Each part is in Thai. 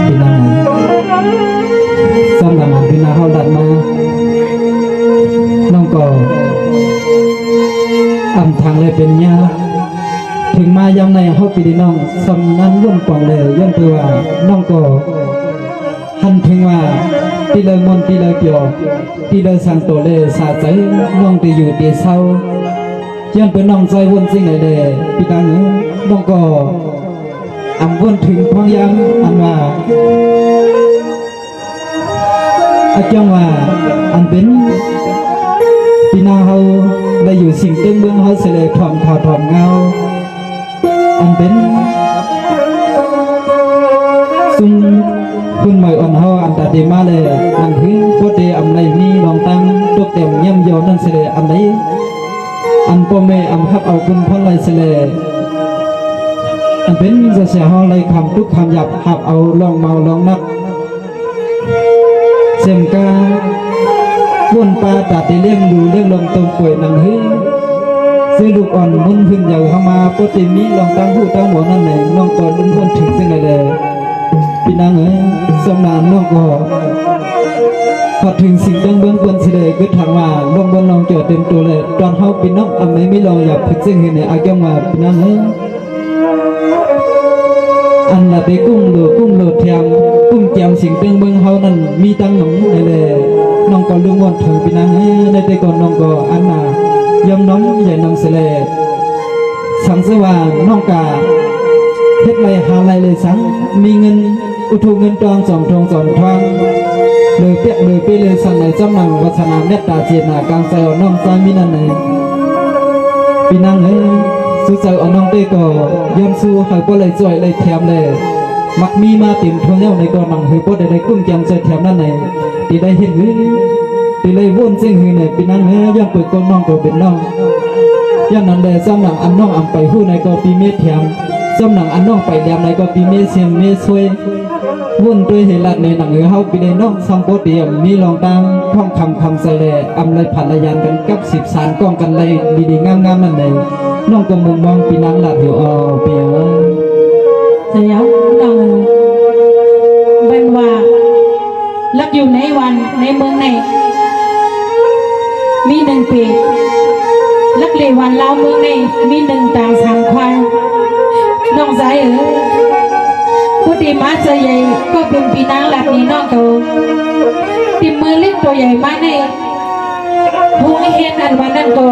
พี่น้องซ้ำหลังพี่น้าเขาดัดมาน้องก็อำทางเลยเป็นยาถึงมายังในเขาพี่น้องสำนั้นย่นกว่างเลยย่นตัวน้องก็หันถึงว่าตีเลยมนตีเลยเปียวตีเลยสังโตเลยสาใจน้องตีอยู่ตีเศร้ายันเป็นน้องใจวนสิ่งไหนเลยพี่น้องน้องก็อำวนถึงพังยังอันว่าอาจารย์ว่าอันเป็นพี่น้องเขาได้อยู่สิ่งเต็มเมืองเขาเสลถ่อมข่าวถ่อมเงาอันเป็นซุ่มคุณหมายอ่อนเขาอันตัดเดมาเลยนั่งถึงโคเดอำไรนี่ลองตั้งตกเต็มเยี่ยมเยานั่นเสลอันไหนอันพ่อแม่อำฮับเอาคุณพ่อไรเสลอันเป็นจะเสียห้องไรคำทุกคำหยับหับเอาลองเมาลองนักเสียงกาวนปลาตัดได้เลี้ยงดูเลี้ยงลงตรงป่วยนังหึซื้อลูกอ่อนมุ่งขึ้นใหญ่เข้ามาปกติมีลองตั้งหูตั้งหัวนั่นไหนน้องก่อนลุ่นพ้นถึงสิ่งใดเลยพี่นางสมนานน้องก็พอถึงสิ่งเบื้องบนเสด็จก็ถามว่าลงบนลองเจอเต็มตัวเลยตอนเขาพี่น้องอันไหนไม่ลองอยากฝึกสิ่งเห็นอาเกี่ยวมาพี่นางอันละไปกุ้งโหลดเทียมกุ้งเจียมสิ่งเบื้องเขานั้นมีตั้งหนองเลยน้องก็ลุ่มวนถึงพี่นางในแต่ก่อนน้องก็อันน่ะยอมน้องใหญ่น้องเสลสังสว่างน้องกาเฮ็ดไรหาไรเลยสังมีเงินอุทุเงินตองสองทองสอนทองเลยเปียกเลยไปเลยสันไหนจำนังวัฒนาเมตตาเจตนากลางใจอ่อนน้องใจมีนั่นไหนพี่นางสู้ใจอ่อนน้องได้ก็ยอมสู้ให้พวกเลยจ่อยเลยแถมเลยมักมีมาเต็มทองเย้าในก่อนนังให้พวกได้กุ้งแกงใจแถมนั่นไหนตีได้เห็นตีเลยวนเส้นหือเนี่ยพี่นางยังเปิดกองน้องก็เป็นน้องยันนั้นเลยจำหนังอันน้องอ่ำไปหู้ในก็ปีเมฆแถมจำหนังอันน้องไปแดมในก็ปีเมฆเสียงเมฆช่วยวุ่นด้วยเหตุลัดในหนังเฮาปีในน้องสังโปเดียมมีลองตามท่องคำเสลอำเลยผันระยานกันกับ13กองกันเลยดีๆงามๆนั่นเลยน้องก็มุมมองปีนั้นหลับอยู่เปียเดี๋ยวน้องเป็นว่าลักอยู่ในวันในเมืองในมี1 ปีลักเลวันเล่าเมืองในมี1 ต่าง3 ควายน้องสายผู้ดีมาเจอใหญ่ก็เป็นปีนางหลักนี้น้องเขาติมมือเล็กตัวใหญ่มาในหูเห็นอันวันนั้นก็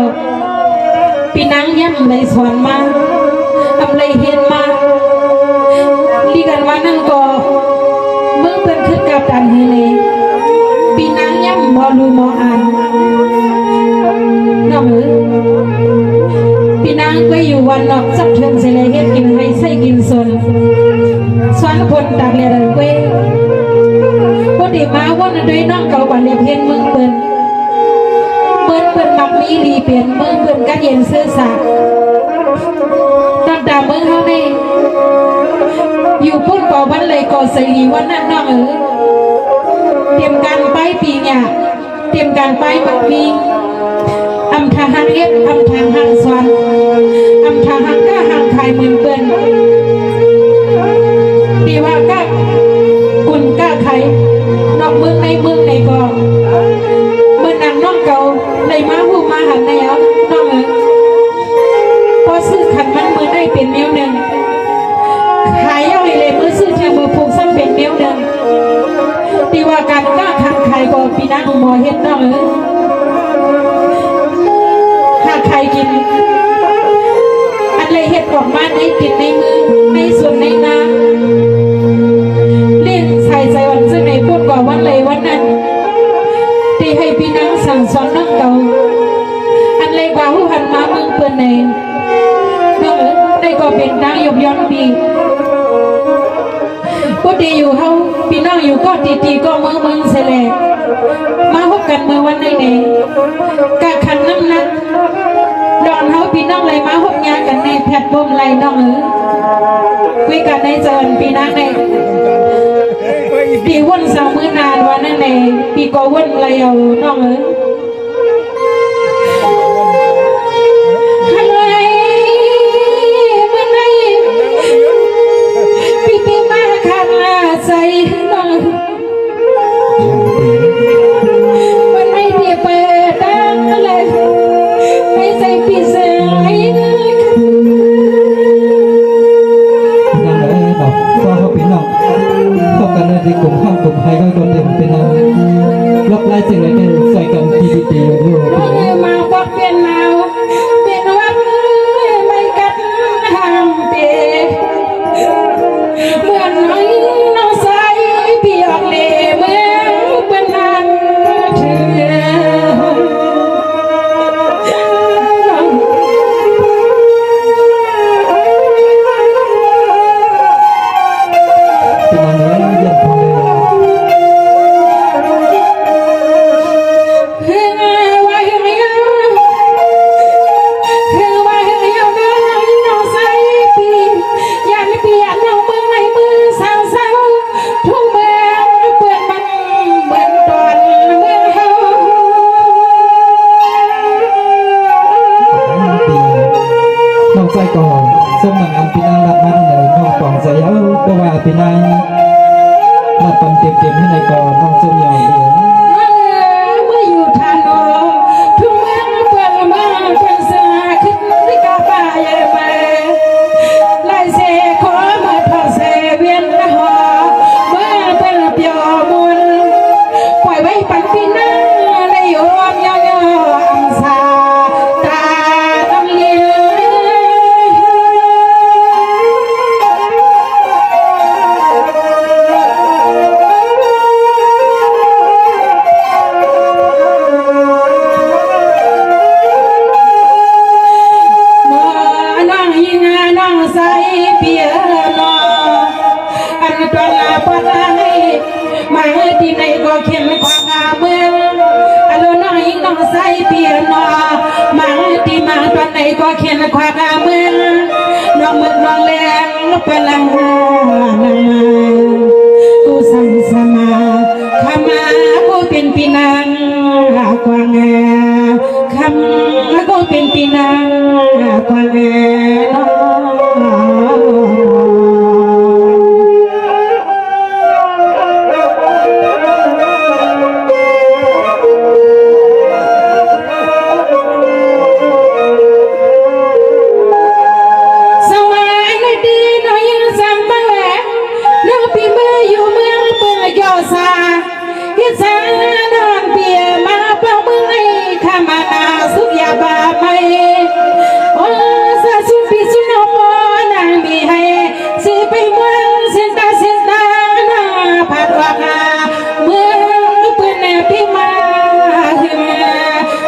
ปีนางย่ำเลยสอนมาทำเลยเห็นมาลีกันวันนั้นก็เมื่อเป็นขึ้นกับดันเฮเลปีนางย่ำมอลูมออ่านน้องพี่นางก็อยู่วันนอกจับเทิงเสลเฮ็ดกินให้ใส่กินส่วนคนตักเลยเว้ยพอดีมาวันนั้นด้วยน้องเก่าบันเลียเพียนเมืองเปิ่นมักมีรีเปลี่ยนเมืองเปิ่นกันเย็นเสื้อสากตามเมืองเขาเนี่ยอยู่พุ่นเป่าบันเลยก่อใส่ลีวันนั้นน้องเตรียมการไปปีเนี่ยเตรียมการไปมักมีอำทางหังเอ็ดอำทางหังสวนอำทางหังก้าหังไข่เมืองเปิ่นดีว่าก้ากุนก้าไข่นอกเมืองในก็เมื่อนางน้องเก่าในมาหูมาหันในเอาน้องพอซื้อขันมันมือได้เป็นเมียวหนึ่งขายย่อยเลยมือซื้อเทียมมือผูกซ้ำเป็นเมียวหนึ่งดีว่าการก้าขันไข่ก็ปีนังหมอเฮ็ดน้องหาไข่กินอันเลยเฮ็ดออกมาในกินในมือในส่วนในนาใจวันซึ่งในพูดก่อวันเลยวันนั้นที่ให้พี่น้องสั่งสอนน้องเก่าอันเลยกว่าผู้หันมาเมืองเปื่อนในน้องได้ก็เป็นนางยกย้อนปีพูดดีอยู่เฮาพี่น้องอยู่ก็ตีก็เมืองเสลมาพบกันเมื่อวันในกะขันน้ำนักดอนเฮาพี่น้องเลยมาพบงานกันในแพทย์บ่มไรน้องคุยกันในเจริญพี่น้องในปีวันสาวมือนานวันนั้นเองปีก็วันอะไรเอาน้องปีมาคันส ส่น้องวันไม่เดียเปิดดังเลยให้ใส่ปีเสียง นั่นแหละเนาะว่าเขาเป็นน้องเข้ากันในที่กลุ่มห้างกลุ่มไทยก็โดนเด่นเป็นน้องลบไล่สิ่งไหนเนี่ยใส่กันทีดีๆด้วย มาบอกเป็นเราเป็นวันไม่กัดห้ามเปเมื่อน้อยน้องใส่เปียกเล่เมื่อเป็นนันเถื่เป็นน้องเยี่ยมพอเลย น้องใจก่อนส้มนางอันปีนางรับมาตั้งแต่น้องปองใจเอาก็ว่าปีนางรับปันเต็มๆให้ในก่อนน้องส้มยาวเดียว เมื่ออยู่ทานอทุ่งเมืองเปลืองมาเป็นเสือขึ้นที่กาป่าใหญ่ไปไล่เสขอมาทอดเสเวียนละหอเมื่อเป็นเปียวมุนปล่อยไว้ปันปีหน้าเลยโยมย่อๆอังสาตาน้ำเลี้ย น้องยิงน้องใส่เปียนออันตัวลาปะไลมาที่ไหนก็เข็นความเมืองอันน้องยิงน้องใส่เปียนอมาที่มาตัวไหนก็เข็นความเมืองน้องมือน้องแรงเป็นลังกูสั่งสมาขมากูเป็นปีนังกวางคำก็เป็นปีนางกว่าแน่นสมัยในดีน้อยยังจำบ้างแหละน้องปีเมื่ออยู่เมืองเปื่อยอซาที่สานอนเปียมาเป้าเมืองไอ้ข้ามานาสุกยาบาไม่โอ้สาสุปีสุนโมนางมีให้สิไปเมืองเส้นตานาผัดว่าเมืองเปื่อนพี่มา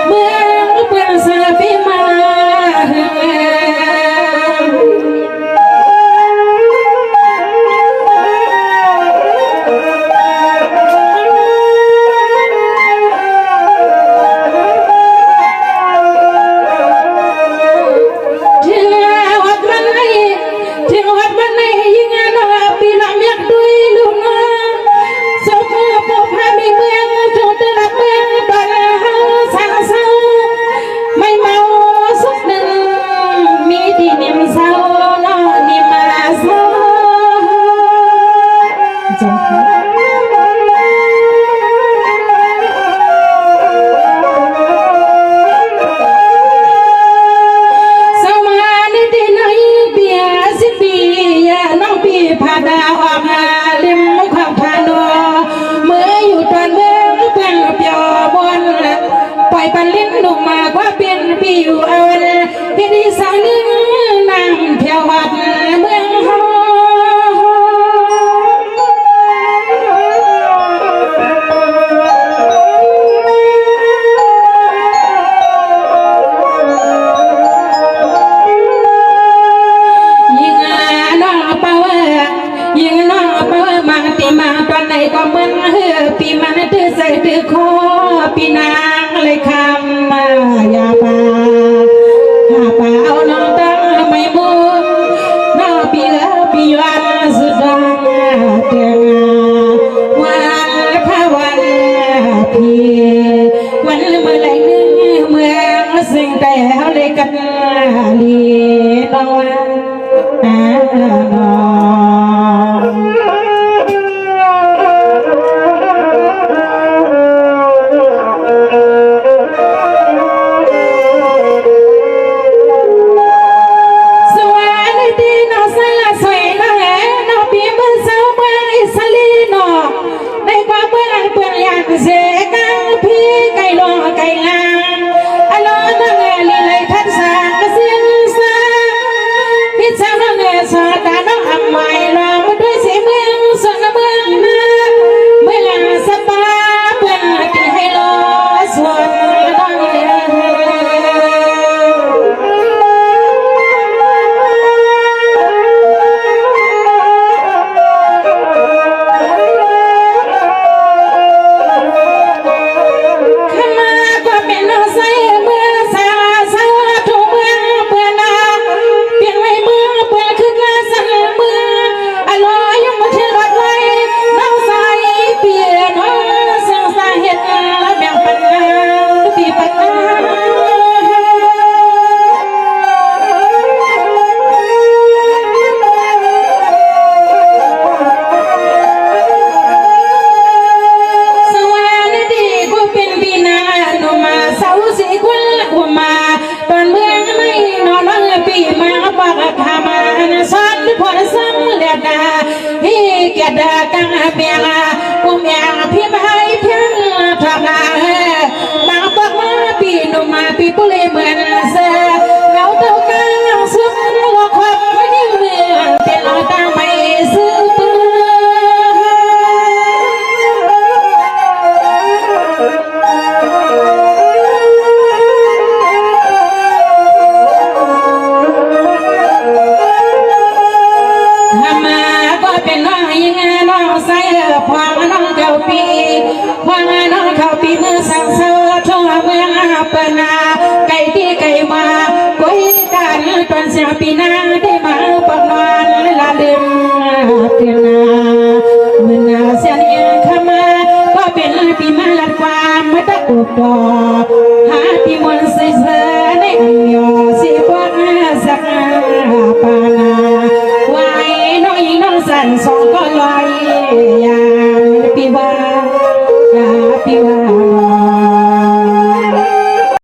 เมืองเปื่อนสาพี่มา ลีน้อง เสกังพี่ไก่ลงไก่ลางอโลตั้งลีเลยทัดสางเสียนสาพี่สาวน้องสาตาน้องอำไม้รอมาด้วยเสียเมืองส่วนเมืองนาเมื่อลาสปาเพื่อนที่ให้รอส่วนน้องปีนาได้มาปนอนลาเดิมเตียนาเมื่อนาเสียนยังขมาก็เป็นปีมาลัดความไม่ตะอุดดอกหาที่มนต์ใส่เสื้อในอันยอสิบวังสักปานาไว้น้องยิงน้องสันส